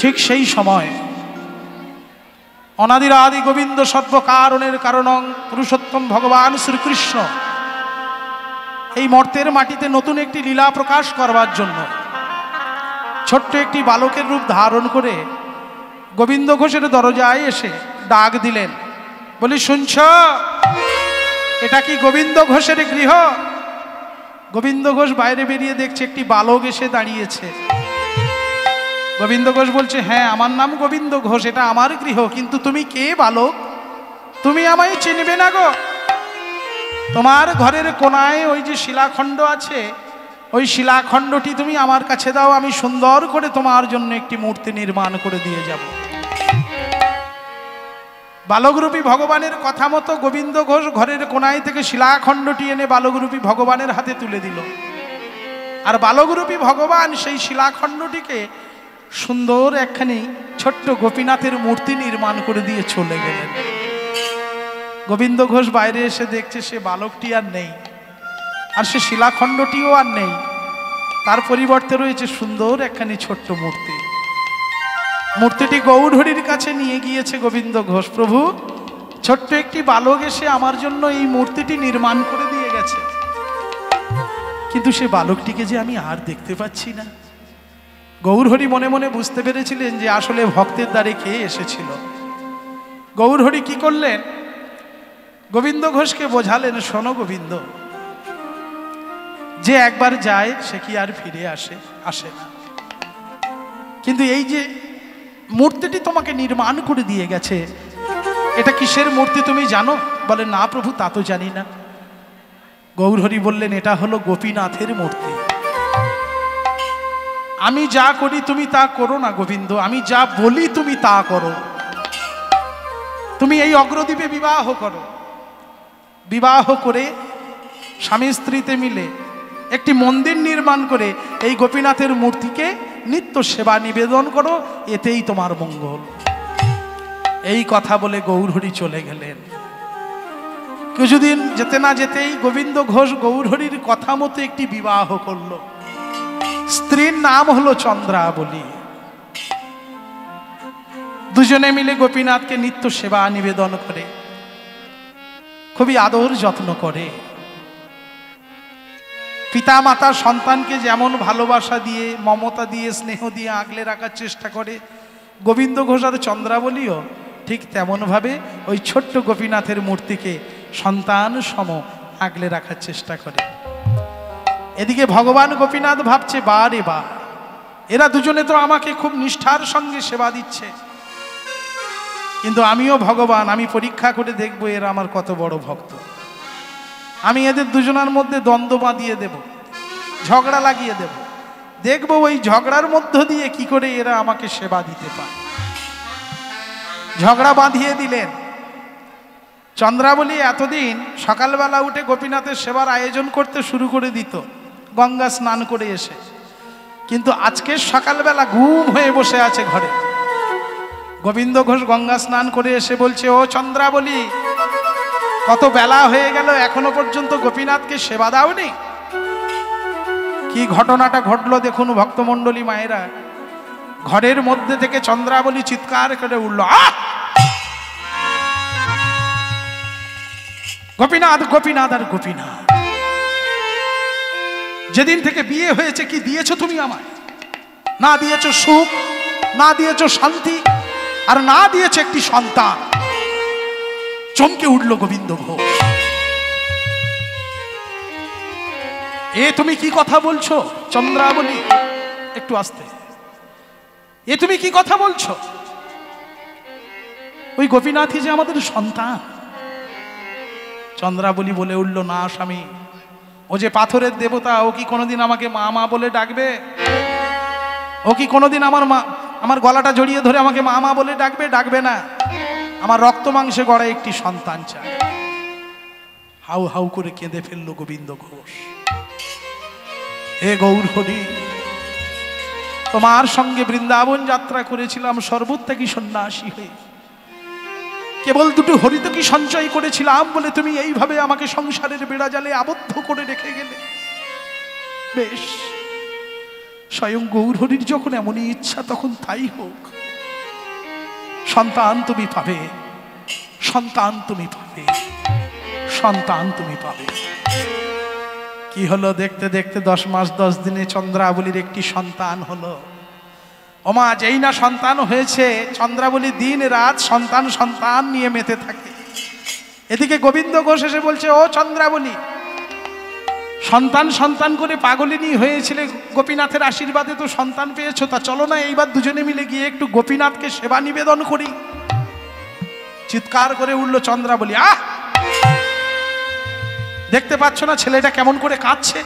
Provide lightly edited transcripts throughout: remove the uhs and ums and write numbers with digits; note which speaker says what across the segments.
Speaker 1: ঠিক সেই সময় অনাদির আদি গোবিন্দ সর্বকারণের কারণং পুরুষোত্তম ভগবান শ্রীকৃষ্ণ এই মর্তের মাটিতে নতুন একটি লীলা প্রকাশ করবার জন্য ছোট্ট একটি বালকের রূপ ধারণ করে গোবিন্দ ঘোষের দরজায় এসে ডাক দিলেন, বলি শুনছ, এটা কি গোবিন্দ ঘোষের গৃহ? গোবিন্দ ঘোষ বাইরে বেরিয়ে দেখছে একটি বালক এসে দাঁড়িয়েছে। গোবিন্দ ঘোষ বলছে, হ্যাঁ আমার নাম গোবিন্দ ঘোষ, এটা আমার গৃহ, কিন্তু তুমি কে বালক? তুমি আমায় চিনবে না গো। তোমার ঘরের কোনায় ওই যে শিলাখণ্ড আছে, ওই শিলাখণ্ডটি তুমি আমার কাছে দাও, আমি সুন্দর করে তোমার জন্য একটি মূর্তি নির্মাণ করে দিয়ে যাব। বালকরূপী ভগবানের কথা মতো গোবিন্দ ঘোষ ঘরের কোনায় থেকে শিলাখণ্ডটি এনে বালকরূপী ভগবানের হাতে তুলে দিল। আর বালকরূপী ভগবান সেই শিলাখণ্ডটিকে সুন্দর একখানি ছোট্ট গোপীনাথের মূর্তি নির্মাণ করে দিয়ে চলে গেলেন। গোবিন্দ ঘোষ বাইরে এসে দেখছে সে বালকটি আর নেই, আর সে শিলাখণ্ডটিও আর নেই, তার পরিবর্তে রয়েছে সুন্দর একখানি ছোট্ট মূর্তি। মূর্তিটি গৌরহরির কাছে নিয়ে গিয়েছে গোবিন্দ ঘোষ। প্রভু, ছোট্ট একটি বালক এসে আমার জন্য এই মূর্তিটি নির্মাণ করে দিয়ে গেছে, কিন্তু সে বালকটিকে যে আমি আর দেখতে পাচ্ছি না। গৌরহরি মনে মনে বুঝতে পেরেছিলেন যে আসলে ভক্তের দ্বারে কে এসেছিল। গৌরহরি কি করলেন, গোবিন্দ ঘোষকে বোঝালেন, শোনো গোবিন্দ, যে একবার যায় সে কি আর ফিরে আসে না, কিন্তু এই যে মূর্তিটি তোমাকে নির্মাণ করে দিয়ে গেছে, এটা কিসের মূর্তি তুমি জানো? বলে, না প্রভু, তা তো জানি না। গৌরহরি বললেন, এটা হলো গোপীনাথের মূর্তি। আমি যা করি তুমি তা করো না গোবিন্দ, আমি যা বলি তুমি তা করো। তুমি এই অগ্রদ্বীপে বিবাহ করো, বিবাহ করে স্বামী স্ত্রীতে মিলে একটি মন্দির নির্মাণ করে এই গোপীনাথের মূর্তিকে নিত্য সেবা নিবেদন করো, এতেই তোমার মঙ্গল। এই কথা বলে গৌরহরি চলে গেলেন। কিছুদিন যেতে না যেতেই গোবিন্দ ঘোষ গৌরহরির কথা মতো একটি বিবাহ করল। স্ত্রীর নাম হলো চন্দ্রাবলী। দুজনে মিলে গোপীনাথকে নিত্য সেবা নিবেদন করে, খুবই আদর যত্ন করে। পিতা মাতা সন্তানকে যেমন ভালোবাসা দিয়ে, মমতা দিয়ে, স্নেহ দিয়ে আগলে রাখার চেষ্টা করে, গোবিন্দ ঘোষ আর চন্দ্রাবলীও ঠিক তেমনভাবে ওই ছোট্ট গোপীনাথের মূর্তিকে সন্তান সম আগলে রাখার চেষ্টা করে। এদিকে ভগবান গোপীনাথ ভাবছে, বা রে বা, এরা দুজনে তো আমাকে খুব নিষ্ঠার সঙ্গে সেবা দিচ্ছে, কিন্তু আমিও ভগবান, আমি পরীক্ষা করে দেখবো এরা আমার কত বড় ভক্ত। আমি এদের দুজনের মধ্যে দ্বন্দ্ব বাঁধিয়ে দেব, ঝগড়া লাগিয়ে দেব, দেখবো ওই ঝগড়ার মধ্য দিয়ে কি করে এরা আমাকে সেবা দিতে পারে। ঝগড়া বাঁধিয়ে দিলেন। চন্দ্রাবলী এতদিন সকালবেলা উঠে গোপীনাথের সেবার আয়োজন করতে শুরু করে দিত গঙ্গা স্নান করে এসে, কিন্তু আজকে সকালবেলা ঘুম হয়ে বসে আছে ঘরে। গোবিন্দ ঘোষ গঙ্গা স্নান করে এসে বলছে, ও চন্দ্রাবলী, কত বেলা হয়ে গেল, এখনো পর্যন্ত গোপীনাথকে সেবা দাওনি? কি ঘটনাটা ঘটলো দেখুন ভক্তমণ্ডলী মায়েরা। ঘরের মধ্যে থেকে চন্দ্রাবলী চিৎকার করে উঠল, আহ! গোপীনাথ, গোপীনাথ আর গোপীনাথ, যেদিন থেকে বিয়ে হয়েছে কি দিয়েছো তুমি আমায়? না দিয়েছো সুখ, না দিয়েছো শান্তি, আর না দিয়েছো একটি সন্তান। চমকে উঠল গোবিন্দ ঘোষ। এ তুমি কি কথা বলছো চন্দ্রাবলী? একটু আস্তে। এ তুমি কি কথা বলছো? ওই গোপীনাথই যে আমাদের সন্তান। চন্দ্রাবলী বলে উঠল, না স্বামী, ও যে পাথরের দেবতা, ও কি কোনোদিন আমাকে মা মা বলে ডাকবে? ও কি কোনোদিন আমার গলাটা জড়িয়ে ধরে আমাকে মা মা বলে ডাকবে? ডাকবে না। আমার রক্ত মাংসে গড়া একটি সন্তান চায়। হাউ হাউ করে কেঁদে ফেলল গোবিন্দ ঘোষ। হে গৌরহরি, তোমার সঙ্গে বৃন্দাবন যাত্রা করেছিলাম সর্বত্যাগী সন্ন্যাসী হয়ে, কেবল দুটো হরিতকি সঞ্চয় করেছিলাম বলে তুমি এইভাবে আমাকে সংসারের বেড়া জালে আবদ্ধ করে রেখে গেলে। বেশ, স্বয়ং গৌরহরির যখন এমনই ইচ্ছা তখন তাই হোক। সন্তান তুমি পাবে, সন্তান তুমি পাবে, সন্তান তুমি পাবে। কি হলো? দেখতে দেখতে 10 মাস 10 দিনে চন্দ্রাবলীর একটি সন্তান হলো। ওমা, যেই না সন্তান হয়েছে, চন্দ্রাবলী দিন রাত সন্তান সন্তান নিয়ে মেতে থাকে। এদিকে গোবিন্দ ঘোষ এসে বলছে, ও চন্দ্রাবলী, সন্তান সন্তান করে পাগলিনী হয়েছিলে, গোপীনাথের আশীর্বাদে তো সন্তান পেয়েছো, তা চলো না এইবার দুজনে মিলে গিয়ে একটু গোপীনাথকে সেবা নিবেদন করি। চিৎকার করে উঠল চন্দ্রাবলী, আহ, দেখতে পাচ্ছ না ছেলেটা কেমন করে কাঁদছে?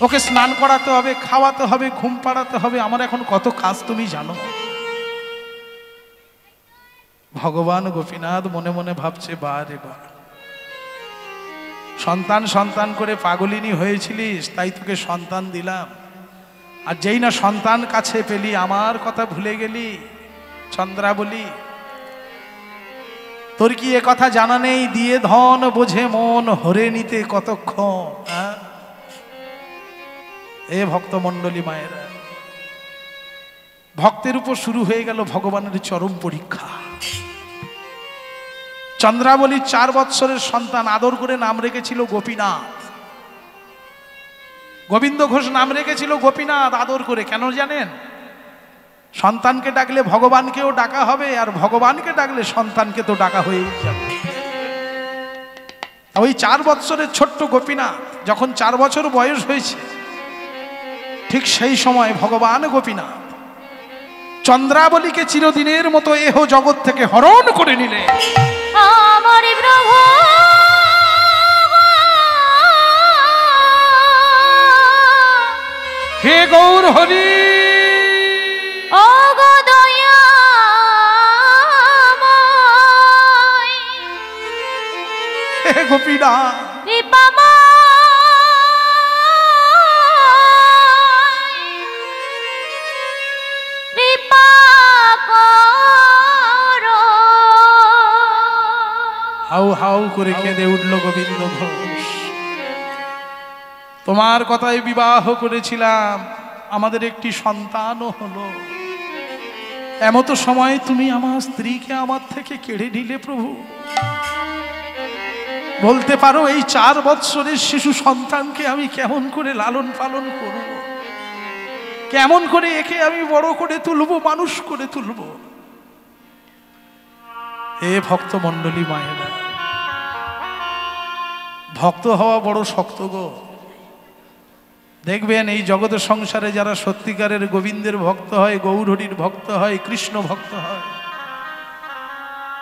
Speaker 1: ওকে স্নান করাতে হবে, খাওয়াতে হবে, ঘুম পাড়াতে হবে, আমার এখন কত কাজ তুমি জানো। ভগবান গোপীনাথ মনে মনে ভাবছে, বারে বা, সন্তান সন্তান করে পাগলিনী হয়েছিলিস, তাই তোকে সন্তান দিলাম, আর যেই না সন্তান কাছে পেলি আমার কথা ভুলে গেলি। চন্দ্রাবলী, তোর কি এ কথা জানা নেই, দিয়ে ধন বোঝে মন, হরে নিতে কতক্ষণ। এ ভক্তমণ্ডলী মায়েরা, ভক্তের উপর শুরু হয়ে গেল ভগবানের চরম পরীক্ষা। চন্দ্রাবলীর 4 বৎসরের সন্তান, আদর করে নাম রেখেছিল গোপীনাথ। গোবিন্দ ঘোষ নাম রেখেছিল গোপীনাথ আদর করে। কেন জানেন? সন্তানকে ডাকলে ভগবানকেও ডাকা হবে, আর ভগবানকে ডাকলে সন্তানকে তো ডাকা হয়েই যাবে। ওই 4 বৎসরের ছোট্ট গোপীনাথ যখন 4 বছর বয়স হয়েছে, ঠিক সেই সময় ভগবান গোপীনাথ চন্দ্রাবলীকে চিরদিনের মতো এহ জগৎ থেকে হরণ করে নিলে।
Speaker 2: আমার প্রভু
Speaker 1: হে গৌর হরি,
Speaker 2: ও গো দয়াময়,
Speaker 1: হে গোপীনাথ, হাউ হাউ করে কেঁদে উঠল গোবিন্দ ঘোষ। তোমার কথায় বিবাহ করেছিলাম, আমাদের একটি সন্তানও হলো, এমতো সময় তুমি আমার স্ত্রীকে আমার থেকে কেড়ে নিলে প্রভু। বলতে পারো এই 4 বৎসরের শিশু সন্তানকে আমি কেমন করে লালন পালন করব, কেমন করে একে আমি বড় করে তুলব, মানুষ করে তুলব। এ ভক্তমণ্ডলী মায়েরা, ভক্ত হওয়া বড় শক্ত গো। দেখবেন এই জগতের সংসারে যারা সত্যিকারের গোবিন্দের ভক্ত হয়, গৌরহরির ভক্ত হয়, কৃষ্ণ ভক্ত হয়,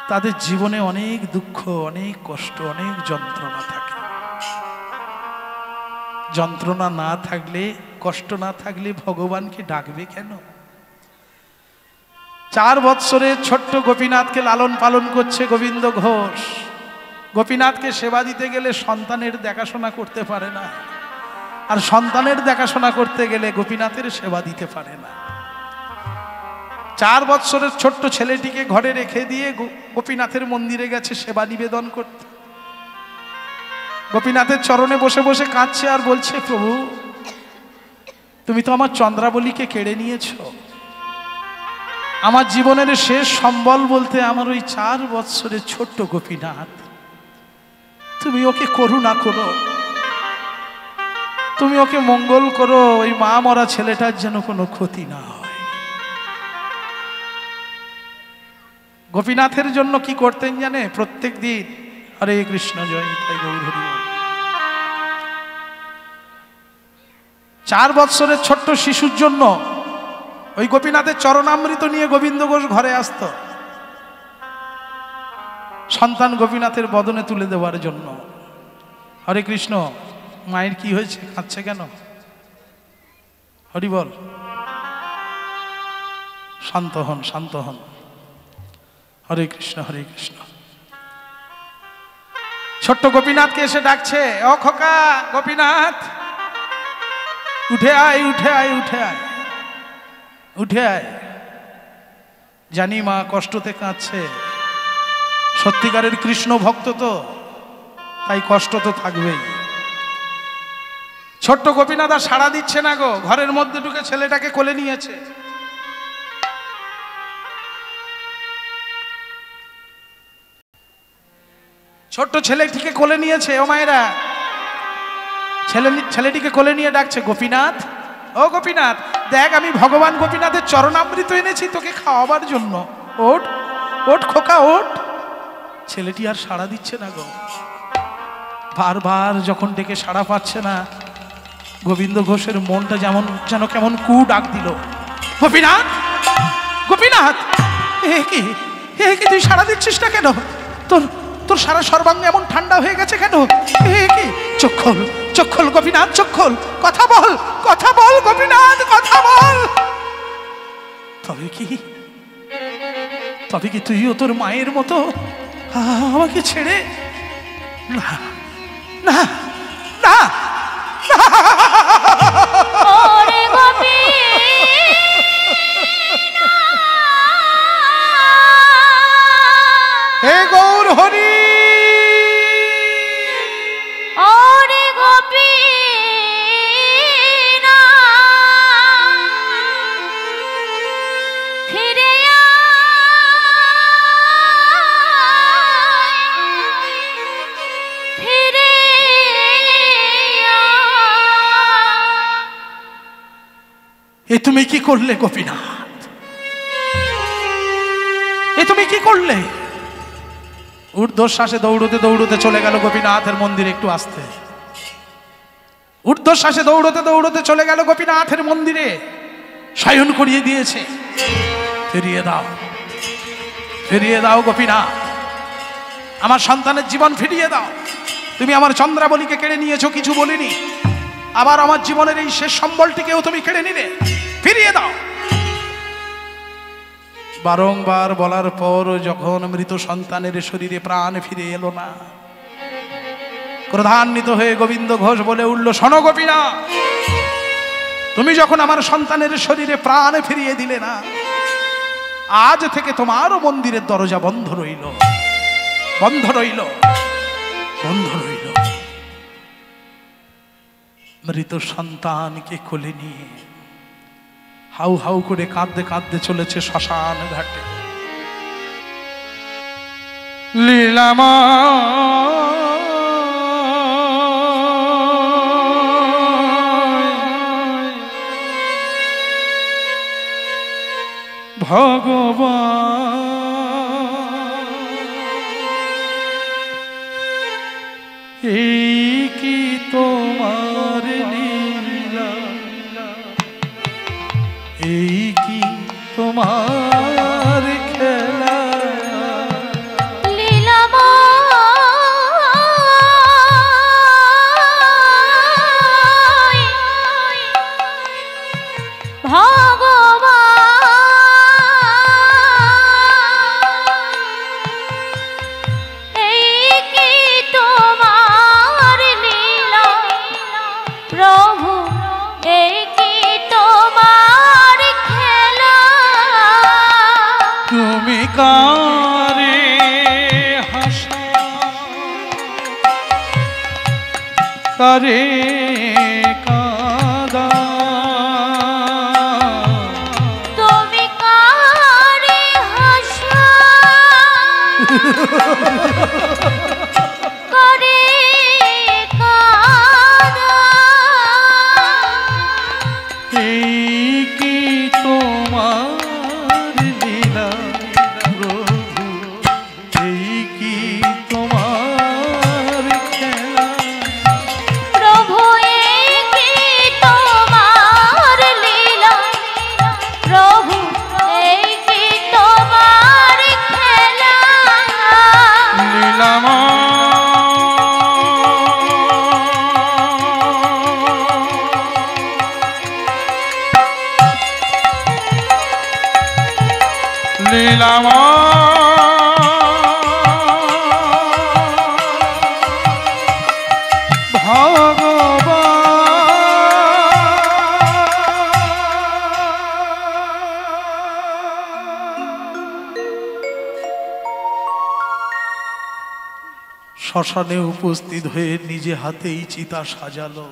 Speaker 1: তাদের জীবনে অনেক দুঃখ, অনেক কষ্ট, অনেক যন্ত্রণা থাকে। যন্ত্রণা না থাকলে, কষ্ট না থাকলে ভগবানকে ডাকবে কেন? 4 বৎসরের ছোট্ট গোপীনাথকে লালন পালন করছে গোবিন্দ ঘোষ। গোপীনাথকে সেবা দিতে গেলে সন্তানের দেখাশোনা করতে পারে না, আর সন্তানের দেখাশোনা করতে গেলে গোপীনাথের সেবা দিতে পারে না। 4 বৎসরের ছোট্ট ছেলেটিকে ঘরে রেখে দিয়ে গোপীনাথের মন্দিরে গেছে সেবা নিবেদন করতে। গোপীনাথের চরণে বসে বসে কাঁদছে আর বলছে, প্রভু তুমি তো আমার চন্দ্রাবলীকে কেড়ে নিয়েছ, আমার জীবনের শেষ সম্বল বলতে আমার ওই 4 বৎসরের ছোট্ট গোপীনাথ, তুমি ওকে করুণা করো, তুমি ওকে মঙ্গল করো, ওই মা মরা ছেলেটার যেন কোনো ক্ষতি না হয়। গোপীনাথের জন্য কি করতেন জানে? প্রত্যেক দিন হরে কৃষ্ণ জয় নিতাই গৌর হরি বল। 4 বৎসরের ছোট্ট শিশুর জন্য ওই গোপীনাথের চরণামৃত নিয়ে গোবিন্দ ঘোষ ঘরে আসত, সন্তান গোপীনাথের বদনে তুলে দেওয়ার জন্য। হরে কৃষ্ণ, মায়ের কি হয়েছে, কাঁদছে কেন? হরি বল। শান্ত হন, শান্ত হন। হরে কৃষ্ণ, হরে কৃষ্ণ। ছোট্ট গোপীনাথকে এসে ডাকছে, ও খোকা গোপীনাথ, উঠে আয়, উঠে আয়, উঠে আয়, উঠে আয়। জানি মা কষ্টতে কাঁদছে, সত্যিকারের কৃষ্ণ ভক্ত তো, তাই কষ্ট তো থাকবেই। ছোট্ট গোপীনাথ আর সাড়া দিচ্ছে না গো, ঘরের মধ্যে ঢুকে ছেলেটাকে কোলে নিয়েছে। ছোট্ট ছেলেটিকে কোলে নিয়েছে। ও মায়েরা, ছেলেটিকে কোলে নিয়ে ডাকছে, গোপীনাথ, ও গোপীনাথ, দেখ আমি ভগবান গোপীনাথের চরণামৃত এনেছি তোকে খাওয়াবার জন্য, ওঠ ওঠ খোকা ওঠ। ছেলেটি আর সাড়া দিচ্ছে না গো। বারবার যখন ডেকে সাড়া পাচ্ছে না, গোবিন্দ ঘোষের মনটা যেন কেমন কু ডাক দিল, গোপীনাথ, গোপীনাথ, এ কি তুই সাড়া দিচ্ছিস না কেন? তোর সারা সর্বাঙ্গ এমন ঠান্ডা হয়ে গেছে কেন? এ কি? চোখ খোল গোপীনাথ, চোখ খোল, কথা বল গোপীনাথ, কথা বল। তবে কি তুইও তোর মায়ের মতো আমাকে ছেড়ে? না না না,
Speaker 2: ওরে গোপী
Speaker 1: হে গৌর হরি,
Speaker 2: ওরে গোপী ফিরে ফিরে।
Speaker 1: এ তুমি কি করলে গোপীনাথ? এ তুমি কি করলে? ঊর্ধ্বশ্বাসে দৌড়তে চলে গেল গোপীনাথের মন্দিরে। একটু আসতে। ঊর্ধ্বশ্বাসে দৌড়তে চলে গেল গোপীনাথের মন্দিরে। শয়ন করিয়ে দিয়েছে। ফিরিয়ে দাও গোপীনাথ, আমার সন্তানের জীবন ফিরিয়ে দাও। তুমি আমার চন্দ্রাবলীকে কেড়ে নিয়েছো, কিছু বলিনি, আবার আমার জীবনের এই শেষ সম্বলটিকেও তুমি কেড়ে নিলে, ফিরিয়ে দাও। বারংবার বলার পর যখন মৃত সন্তানের শরীরে প্রাণ ফিরে এলো না, ক্রোধান্বিত হয়ে গোবিন্দ ঘোষ বলে উঠল, শোনো গোপীনাথ, তুমি যখন আমার সন্তানের শরীরে প্রাণ ফিরিয়ে দিলে না, আজ থেকে তোমারও মন্দিরের দরজা বন্ধ রইল। মৃত সন্তানকে কোলে নিয়ে হাউ হাউ করে কাঁদতে চলেছে শ্মশান ঘাটে। লীলামা ভগবান, এই কি তোমার লীলা, এই কি তোমার খেলা। কারে হাসা কারে কাঁদা,
Speaker 2: তুমি কারে হাসা করে কাঁদা,
Speaker 1: এই কি তোমার লীলা প্রভু, এই কি তোমার খেলা।
Speaker 2: প্রভু এই কি তোমার লীলা, প্রভু এই কি তোমার খেলা।
Speaker 1: লীলামা লীলামা শ্মশানে উপস্থিত হয়ে নিজে হাতেই চিতা সাজালো।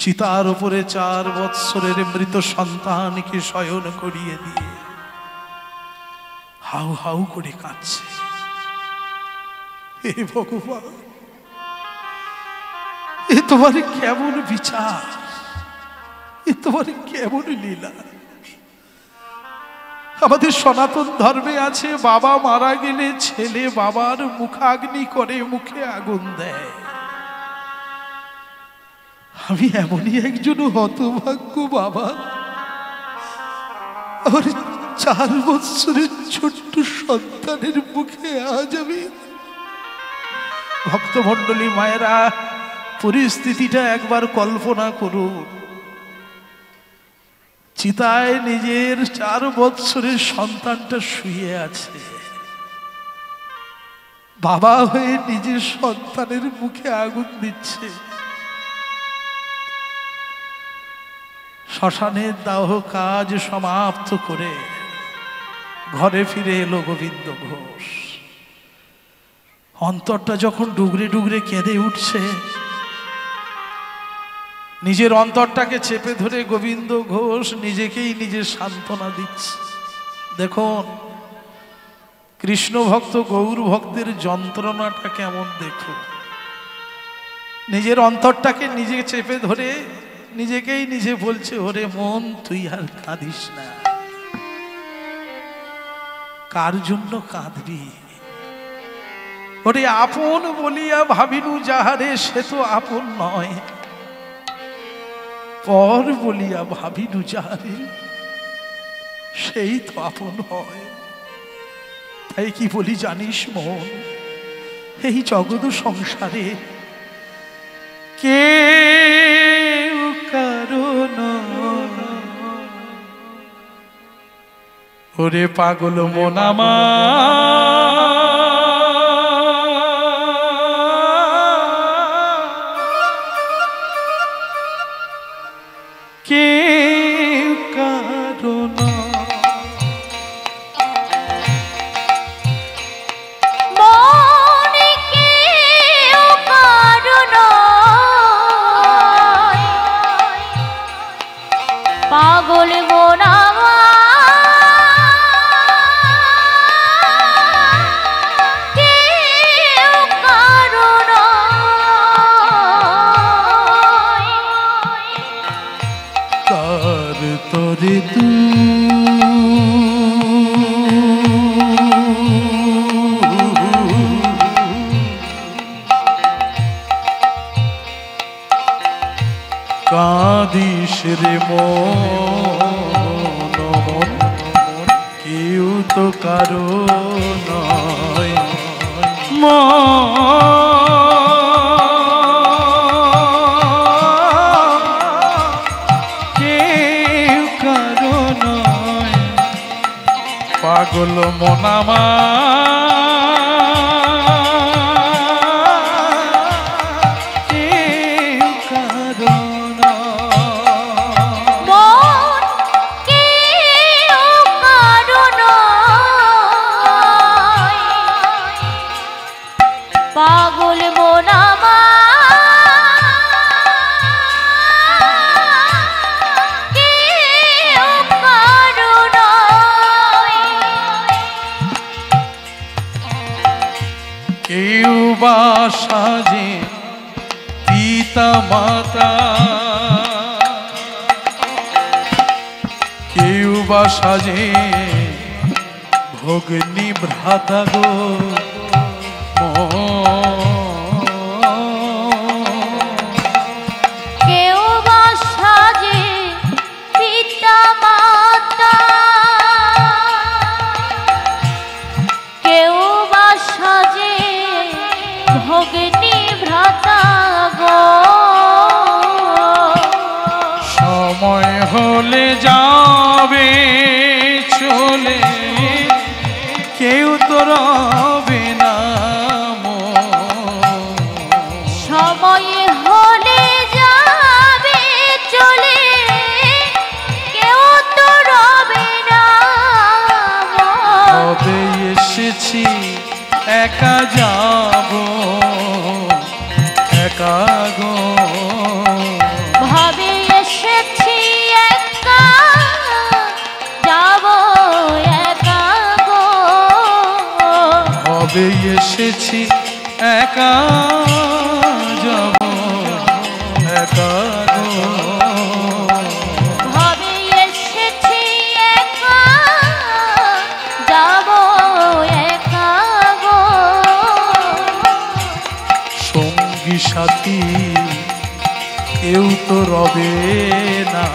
Speaker 1: চিতার উপরে 4 বৎসরের মৃত সন্তানকে শয়ন করিয়ে দিয়ে হাউ হাউ করে কাঁদছে। হে ভগবান, এ তোমার কেমন বিচার, এ তোমার কেমন লীলা। আমাদের সনাতন ধর্মে আছে বাবা মারা গেলে ছেলে বাবার মুখাগ্নি করে মুখে আগুন দেয়। আমি এমনই একজন হতভাগ্য বাবা, আমার 4 বছরের ছোট্ট সন্তানের মুখে আজ আমি। ভক্তমণ্ডলী মায়েরা, পরিস্থিতিটা একবার কল্পনা করুন। চিতায় নিজের 4 বছরের সন্তানটা শুয়ে আছে, বাবা হয়ে নিজের সন্তানের মুখে আগুন দিচ্ছে। শ্মশানের দাহ কাজ সমাপ্ত করে ঘরে ফিরে এলো গোবিন্দ ঘোষ। অন্তরটা যখন ডুগরে ডুগরে কেঁদে উঠছে, নিজের অন্তরটাকে চেপে ধরে গোবিন্দ ঘোষ নিজেকেই নিজে সান্ত্বনা দিচ্ছে। দেখুন কৃষ্ণ ভক্ত গৌর ভক্তের যন্ত্রণাটা কেমন দেখুন। নিজের অন্তরটাকে নিজে চেপে ধরে নিজেকেই নিজে বলছে, ওরে মন তুই আর কাঁদিস না। কার জন্য কাঁদবি? ওরে আপন বলিয়া ভাবিনু যাহারে সে তো আপন নয়, পর বলিয়া ভাবিনু যাহারে সেই তো আপন হয়। তাই কি বলি জানিস মন, এই জগৎ সংসারে কেউ কারণ ওরে পাগল মন আমার, কেউ কারণ
Speaker 2: মনে কেউ কারণ পাগল মন আমার, কেউ কারণ
Speaker 1: কার তোরে তু কাঁদিস রে মন, কেউ তো কারো নয়। কেউ কারো নয়, পাগল মন আমার, কেউ কারো
Speaker 2: মন কেউ কারণ পাগল মন আমার, কেউ কারণ
Speaker 1: কেউ বা সাজে পিতা মাতা, কেউ বা সাজে ভগ্নী ভ্রাতা গো।
Speaker 2: কেউ বা সাজে পিতা মাতা, কেউ বা সাজে ভগ্নী ভ্রাতা গো।
Speaker 1: সময় হলে যাবে চলে, কেউ তো রবে না মন।
Speaker 2: সময় হলে যাবে চলে, কেউ তো রবে না মন।
Speaker 1: তবে এসেছি একা যাব, একা গো।
Speaker 2: ভাবে
Speaker 1: ভাবে এসেছি একা যাব একা গো
Speaker 2: ভাবে এসেছি একা যাব একা গো
Speaker 1: সঙ্গী সাথী কেউ তো রবে না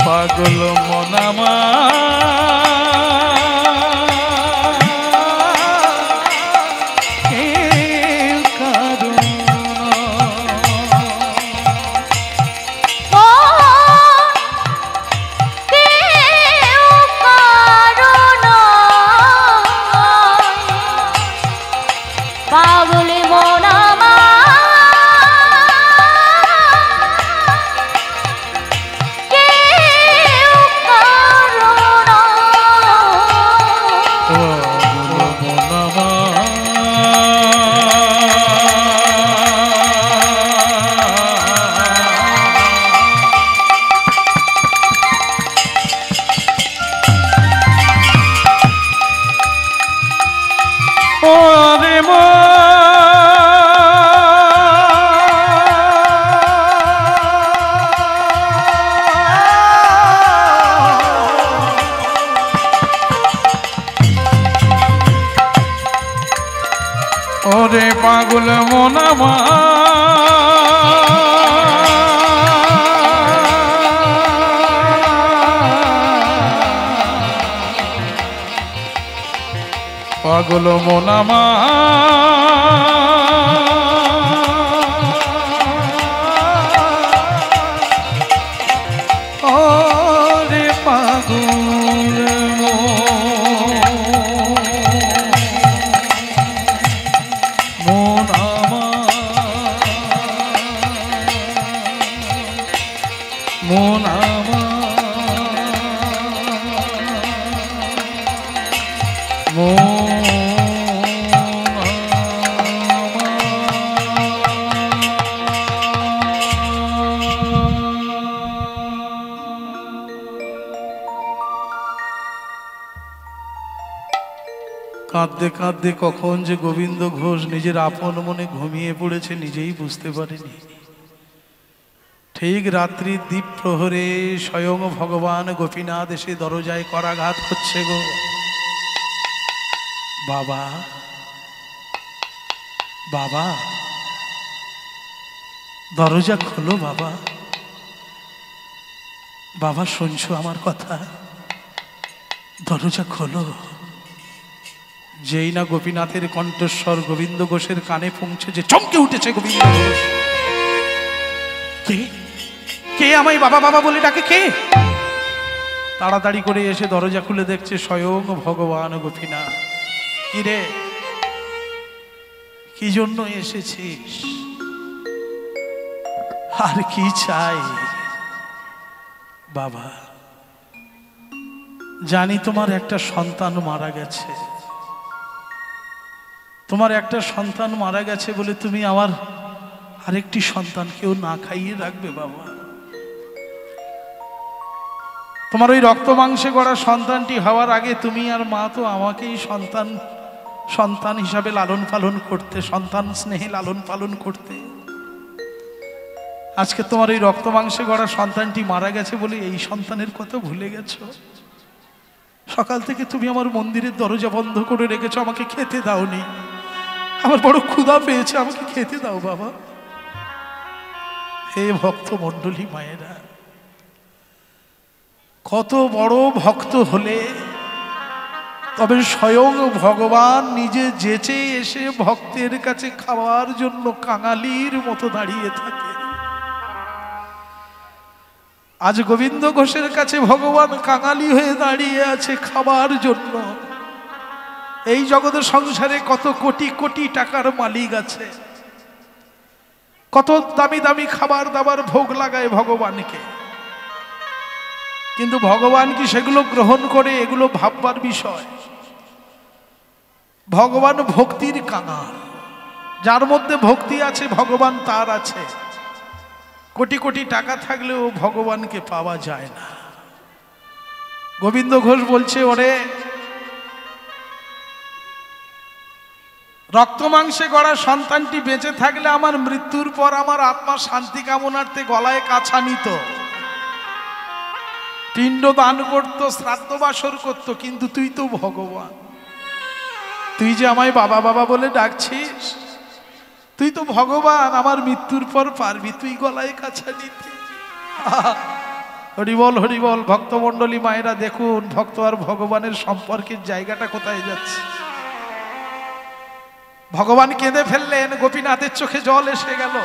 Speaker 1: পাগল মন
Speaker 2: পাগলে মন ওরে পাগল মন পাগল মন ওরে পাগল মন কাঁদতে কাঁদতে কখন যে গোবিন্দ ঘোষ নিজের আপন মনে ঘুমিয়ে পড়েছে নিজেই বুঝতে পারেনি। ঠিক রাত্রি দ্বীপ প্রহরে স্বয়ং ভগবান গোপীনাথ এসে দরজায় করাঘাত করছে গো। বাবা বাবা দরজা খোলো বাবা, বাবা শুনছো আমার কথা, দরজা খোলো। যেই না গোপীনাথের কণ্ঠস্বর গোবিন্দ ঘোষের কানে পৌঁছেছে, চমকে উঠেছে গোবিন্দ ঘোষ। কে কে আমায় বাবা বাবা বলে ডাকে কে? তাড়াতাড়ি করে এসে দরজা খুলে দেখছে স্বয়ং ভগবান গোপীনাথ। কি রে, কি জন্য এসেছিস আর কি চাই? বাবা জানি তোমার একটা সন্তান মারা গেছে, তোমার একটা সন্তান মারা গেছে বলে তুমি আমার আরেকটি সন্তানকেও না খাইয়ে রাখবে বাবা। তোমার ওই রক্ত মাংসে গড়া সন্তানটি হওয়ার আগে তুমি আর মা তো আমাকেই সন্তান হিসাবে লালন পালন করতে, সন্তান স্নেহে লালন পালন করতে। আজকে তোমার ওই রক্ত মাংসে গড়া সন্তানটি মারা গেছে বলে এই সন্তানের কথা ভুলে গেছো। সকাল থেকে তুমি আমার মন্দিরের দরজা বন্ধ করে রেখেছো, আমাকে খেতে দাওনি। আমার বড় ক্ষুধা পেয়েছে, আমাকে খেতে দাও বাবা। হে ভক্ত মণ্ডলী মায়েরা, কত বড় ভক্ত হলে তবে স্বয়ং ভগবান নিজে যেচে এসে ভক্তের কাছে খাওয়ার জন্য কাঙালির মতো দাঁড়িয়ে থাকে। আজ গোবিন্দ ঘোষের কাছে ভগবান কাঙালি হয়ে দাঁড়িয়ে আছে খাবার জন্য। এই জগৎ সংসারে কত কোটি কোটি টাকার মালিক আছে, কত দামি দামি খাবার দাবার ভোগ লাগায় ভগবানকে, কিন্তু ভগবান কি সেগুলো গ্রহণ করে? এগুলো ভাববার বিষয়। ভগবান ভক্তির কাঙাল,
Speaker 1: যার মধ্যে ভক্তি আছে ভগবান তার আছে। কোটি কোটি টাকা থাকলেও ভগবানকে পাওয়া যায় না। গোবিন্দ ঘোষ বলছে, ওরে রক্ত মাংসে গড়া সন্তানটি বেঁচে থাকলে আমার মৃত্যুর পর আমার আত্মার শান্তি কামনার্থে গলায় কাছা নিত, পিণ্ড দান করত, শ্রাদ্ধ বাসর করত, কিন্তু তুই তো ভগবান, তুই যে আমায় বাবা বাবা বলে ডাকছিস, তুই তো ভগবান, আমার মৃত্যুর পর পারবি তুই গলায় কাছা নিতে? হরিবল হরিবল। ভক্তমণ্ডলী মায়েরা দেখুন, ভক্ত আর ভগবানের সম্পর্কের জায়গাটা কোথায় যাচ্ছে। ভগবান কেঁদে ফেললেন, গোপীনাথের চোখে জল এসে গেল।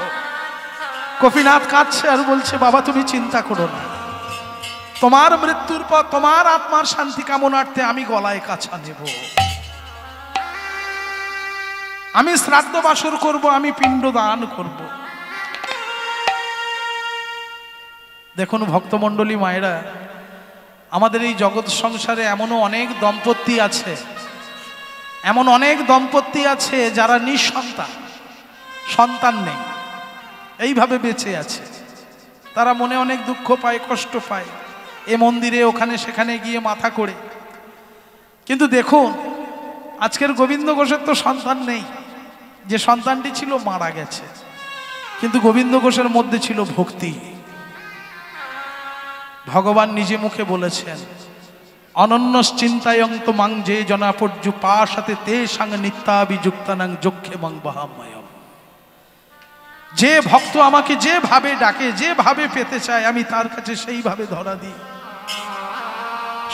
Speaker 1: গোপীনাথ কাঁদছে আর বলছে, বাবা তুমি চিন্তা করো না, তোমার মৃত্যুর পর তোমার আত্মার শান্তি কামনার্থে আমি গলায় কাছা নেব, আমি শ্রাদ্ধ বাসর করব, আমি পিণ্ড দান করব। দেখুন ভক্তমণ্ডলী মায়েরা, আমাদের এই জগৎ সংসারে এমনও অনেক দম্পতি আছে, এমন অনেক দম্পতি আছে যারা নিঃসন্তান, সন্তান নেই, এইভাবে বেঁচে আছে। তারা মনে অনেক দুঃখ পায়, কষ্ট পায়, এ মন্দিরে ওখানে সেখানে গিয়ে মাথা করে। কিন্তু দেখুন, আজকের গোবিন্দ ঘোষের তো সন্তান নেই, যে সন্তানটি ছিল মারা গেছে, কিন্তু গোবিন্দ ঘোষের মধ্যে ছিল ভক্তি। ভগবান নিজে মুখে বলেছেন, অনন্যশ্চিন্তায়ন্ত মাং যে জনাপর্যু পাশাতে তে সাং নিত্যাভিযুক্তানাং যক্ষে মাং বাহাময়ম। যে ভক্ত আমাকে যেভাবে ডাকে, যেভাবে পেতে চায়, আমি তার কাছে সেইভাবে ধরা দিই।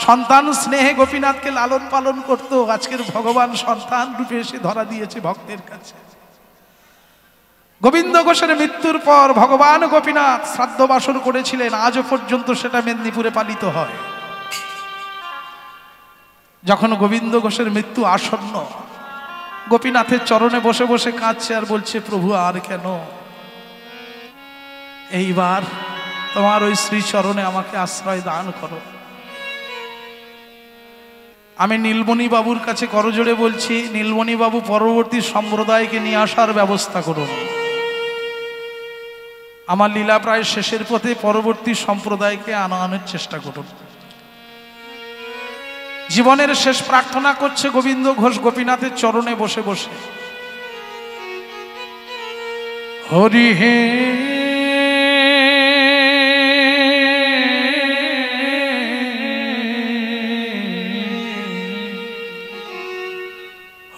Speaker 1: সন্তান স্নেহে গোপীনাথকে লালন পালন করত, আজকের ভগবান সন্তান রূপে এসে ধরা দিয়েছে ভক্তের কাছে। গোবিন্দ ঘোষের মৃত্যুর পর ভগবান গোপীনাথ শ্রাদ্ধ বাসর করেছিলেন, আজও পর্যন্ত সেটা মেদিনীপুরে পালিত হয়। যখন গোবিন্দ ঘোষের মৃত্যু আসন্ন, গোপীনাথের চরণে বসে বসে কাঁদছে আর বলছে, প্রভু আর কেন, এইবার তোমার ওই শ্রী চরণে আমাকে আশ্রয় দান করো। আমি নীলমণি বাবুর কাছে করজোড়ে বলছি, নীলমণি বাবু পরবর্তী সম্প্রদায়কে নিয়ে আসার ব্যবস্থা করুন। আমার লীলা প্রায় শেষের পথে, পরবর্তী সম্প্রদায়কে আনানোর চেষ্টা করুন। জীবনের শেষ প্রার্থনা করছে গোবিন্দ ঘোষ গোপীনাথের চরণে বসে বসে, হরি হে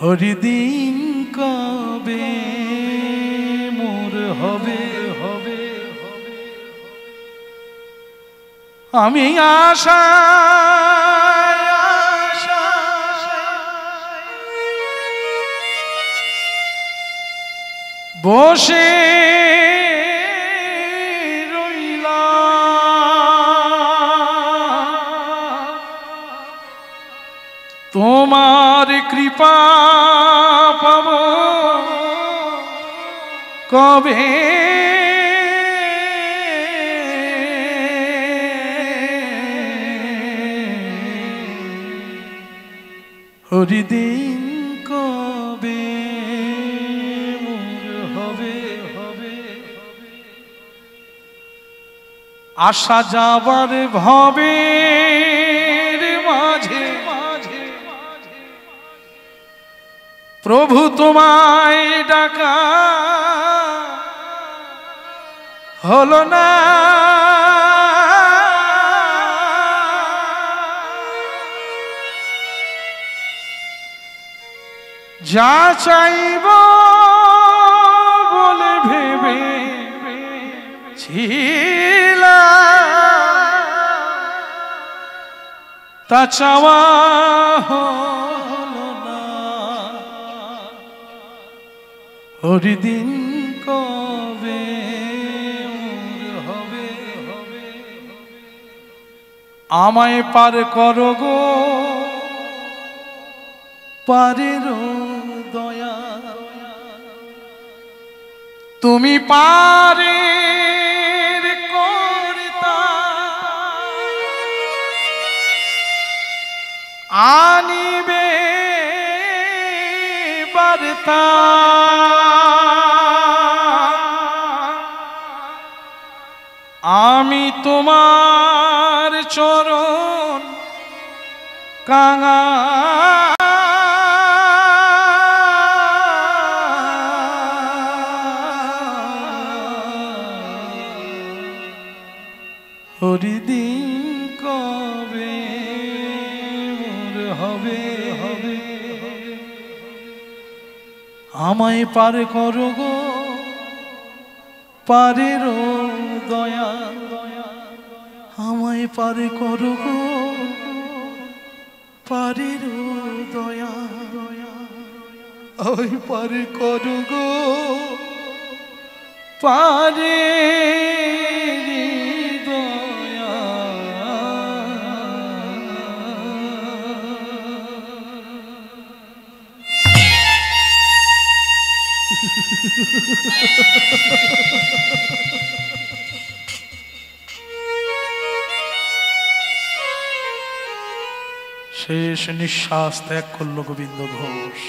Speaker 1: হরি দিন কবে মোর হবে হবে, আমি আশা বসে রইলাম, তোমার কৃপা পাব কবে, হরিদিন কবে মোর হবে হবে, আসা যাবার ভবের মাঝে প্রভু তোমায় ডাকা হলো না, যা চাইব বলে ভেবে ছিলাম, তা চাওয়া হলো না, হরিদিন কবে মোর হবে হবে, আমায় পার করো গো পারের দয়া, তুমি পারে কর্তা, আনিবে
Speaker 2: পারতাম আমি তোমার চরণ কাঙা হরিদিন কবে মোর হবে আমায় পার করো গো পারের দয়া আমায় পার করো গো পারের দয়া ওই পার করো গো পারে দয়া শেষ নিঃশ্বাস ত্যাগ করলো গোবিন্দ ঘোষ।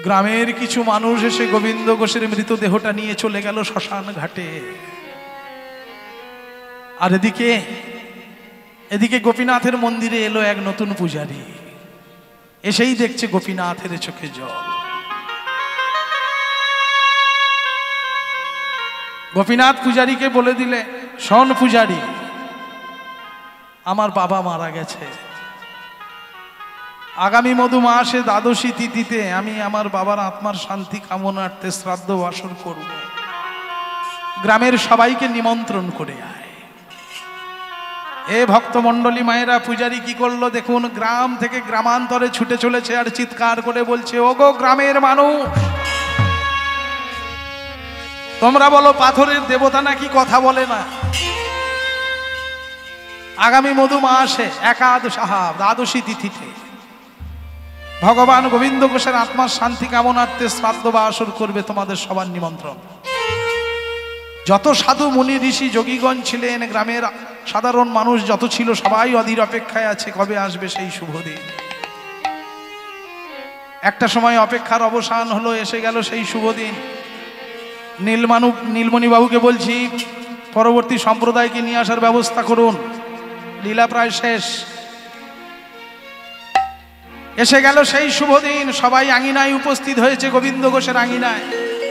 Speaker 2: গ্রামের কিছু মানুষ এসে গোবিন্দ ঘোষের মৃতদেহটা নিয়ে চলে গেল শ্মশান ঘাটে। আর এদিকে গোপীনাথের মন্দিরে এলো এক নতুন পূজারী। এসেই দেখছে গোপীনাথের চোখে জল। গোপীনাথ পূজারীকে বলে দিলে, শোন পূজারী, আমার বাবা মারা গেছে, আগামী মধু মাসে দ্বাদশী তিথিতে আমি আমার বাবার আত্মার শান্তি কামনার্থে শ্রাদ্ধ বাসর করব, গ্রামের সবাইকে নিমন্ত্রণ করে আয়। এ ভক্তমণ্ডলী মায়েরা, পূজারী কি করলো দেখুন, গ্রাম থেকে গ্রামান্তরে ছুটে চলেছে আর চিৎকার করে বলছে, ওগো গ্রামের মানুষ, তোমরা বলো পাথরের দেবতা নাকি কথা বলে না? আগামী মধু মাসে দ্বাদশী তিথিতে ভগবান গোবিন্দ ঘোষের আত্মার শান্তি কামনার্থে শ্রাদ্ধ বা আসর করবে, তোমাদের সবার নিমন্ত্রণ। যত সাধু মুনি ঋষি যোগীগণ ছিলেন, গ্রামের সাধারণ মানুষ যত ছিল, সবাই অধীর অপেক্ষায় আছে কবে আসবে সেই শুভ দিন। একটা সময় অপেক্ষার অবসান হলো, এসে গেল সেই শুভ দিন। নীলমণি বাবুকে বলছি, পরবর্তী সম্প্রদায়কে নিয়ে আসার ব্যবস্থা করুন, লীলা প্রায় শেষ। এসে গেল সেই শুভ দিন, সবাই আঙিনায় উপস্থিত হয়েছে, গোবিন্দ ঘোষের আঙিনায়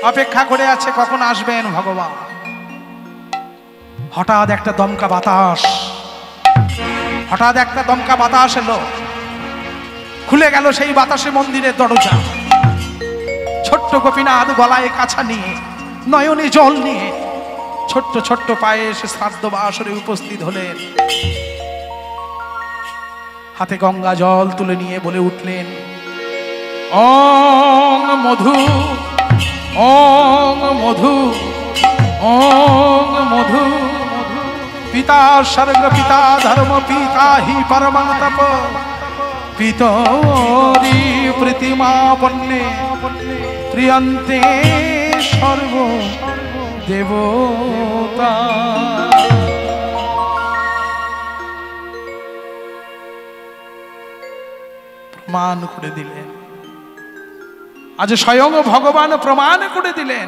Speaker 2: অপেক্ষা করে আছে কখন আসবেন ভগবান। হঠাৎ একটা দমকা বাতাস এলো, খুলে গেল সেই বাতাসে মন্দিরের দরজা। ছোট্ট গোপীনাথ গলায় কাছা নিয়ে, নয়নে জল নিয়ে, ছোট্ট ছোট্ট পায়ে এসে শ্রাদ্ধ বা আসরে উপস্থিত হলেন। হাতে গঙ্গা জল তুলে নিয়ে বলে উঠলেন, ওং মধু, ওং মধু, ওং মধু, পিতা স্বর্গ পিতা ধর্ম পিতা হি পরমং তপ, পিতরি প্রতিমা পন্নে প্রিয়ন্তে সর্ব দেবতা। প্রমাণ করে দিলেন, আজ স্বয়ং ভগবান প্রমাণ করে দিলেন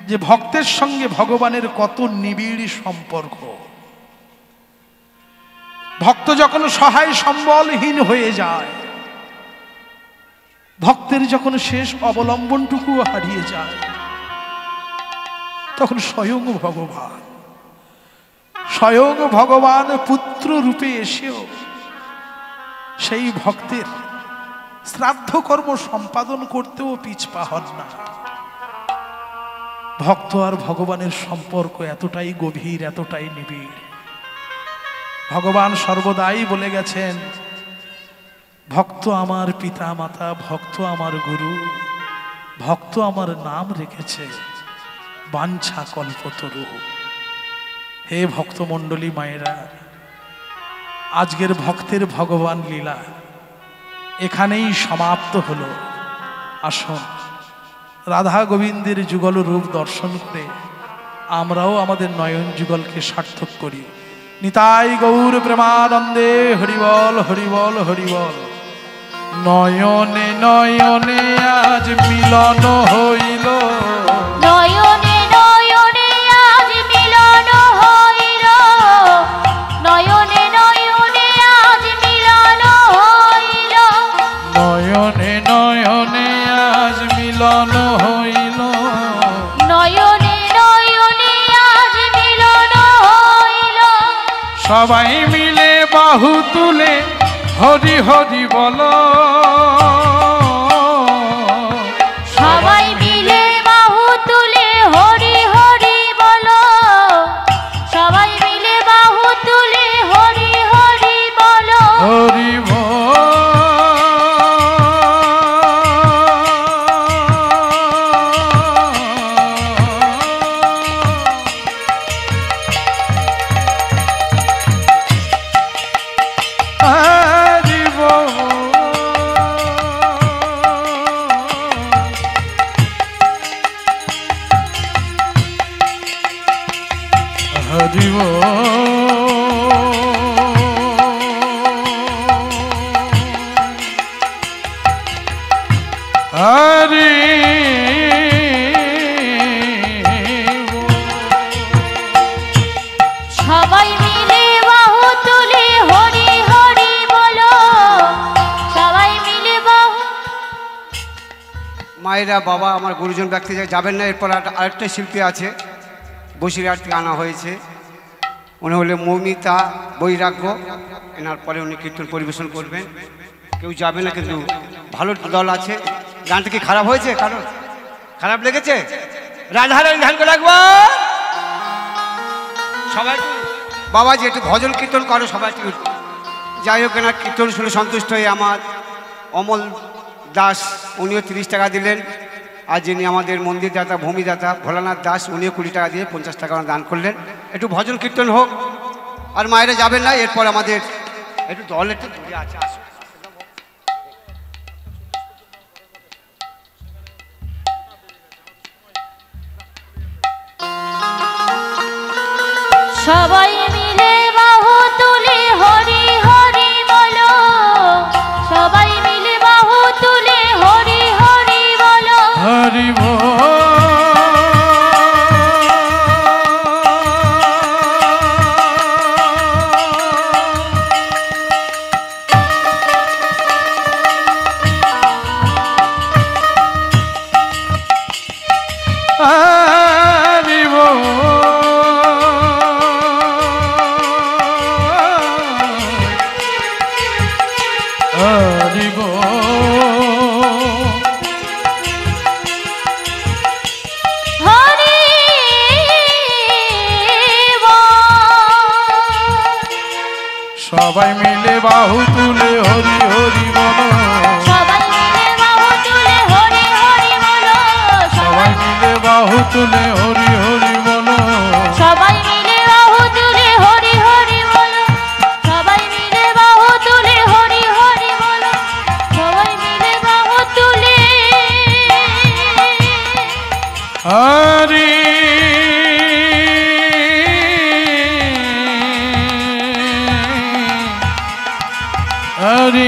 Speaker 2: যে ভক্তের সঙ্গে ভগবানের কত নিবিড় সম্পর্ক। ভক্ত যখন সহায় সম্বলহীন হয়ে যায়, ভক্তের যখন শেষ অবলম্বনটুকু হারিয়ে যায়, তখন স্বয়ং ভগবান পুত্র রূপে এসেও সেই ভক্তের শ্রাদ্ধ কর্ম সম্পাদন করতেও পিছপা হন না। ভক্ত আর ভগবানের সম্পর্ক এতটাই গভীর, এতটাই নিবিড়। ভগবান সর্বদাই বলে গেছেন, ভক্ত আমার পিতা মাতা, ভক্ত আমার গুরু, ভক্ত আমার নাম রেখেছে বাঞ্ছা কল্পতরু। হে ভক্তমণ্ডলী মায়েরা, আজকের ভক্তের ভগবান লীলা এখানেই সমাপ্ত হলো। আসুন রাধা গোবিন্দের যুগল রূপ দর্শন করে আমরাও আমাদের নয়ন যুগলকে সার্থক করি। নিতাই গৌর প্রেমানন্দে, হরিবল হরিবল হরিবল। নয়নে নয়নে আজ মিলন হইল,
Speaker 3: নয়নে নয়নে আজ মিলন হইল, নয়নে নয়নে আজ মিলন হইল,
Speaker 2: নয়নে নয়নে আজ মিলন হইল,
Speaker 3: নয়নে নয়নে আজ মিলন হইল।
Speaker 2: সবাই মিলে বাহু তুলে হরি হরি বল,
Speaker 3: সবাই মিলে বাহু তুলে হরি হরি বলো, সবাই মিলে বাহু তুলে হরি হরি বলো,
Speaker 2: হরি বল। হরি বল। হরি হরি
Speaker 3: সবাই মিলে বাহু তুলে হরি হরি বলো, সবাই মিলে বাহু।
Speaker 4: মায়েরা বাবা আমার গুরুজন ব্যক্তি যাবেন না, এরপর আরেকটা শিল্পী আছে বসিরহাট থেকে আনা হয়েছে, উনি হলে মৌমিতা বৈরাগ্য, এনার পরে উনি কীর্তন পরিবেশন করবেন। কেউ যাবে না কিন্তু ভালো দল আছে। গানটা কি খারাপ হয়েছে? কারণ খারাপ লেগেছে? রাধারানী ধ্যান করে রাখবো সবাই। বাবা যে একটু ভজন কীর্তন করো সবাই। যাই হোক, এনার কীর্তন শুনে সন্তুষ্ট হয়ে আমার অমল দাস উনিও 30 টাকা দিলেন। আর যিনি আমাদের মন্দির দাতা ভূমিদাতা ভোলানাথ দাস উনিও 20 টাকা দিয়ে 50 টাকা দান করলেন। একটু ভজন কীর্তন হোক, আর মায়েরা যাবেন না। এরপর আমাদের একটু দল একটু দূরে আছে, আসুন।
Speaker 3: সবাই মিলে বাহু তুলে হরি হরি বলো, সবাই মিলে বাহু তুলে হরি হরি বলো,
Speaker 2: হরি বল। হরি বল। হরি বল।
Speaker 3: হরি বল।
Speaker 2: সবাই মিলে বাহু তুলে হরি হরি বল,
Speaker 3: সবাই মিলে বাহু তুলে হরি হরি বলো,
Speaker 2: সবাই মিলে বাহু তুলে হরি হরি বল,
Speaker 3: সবাই মিলে বাহু তুলে হরি হরি বলো, সবাই মিলে বাহু তুলে হরি হরি বলো, সবাই মিলে বাহু তুলে
Speaker 2: হরি হরি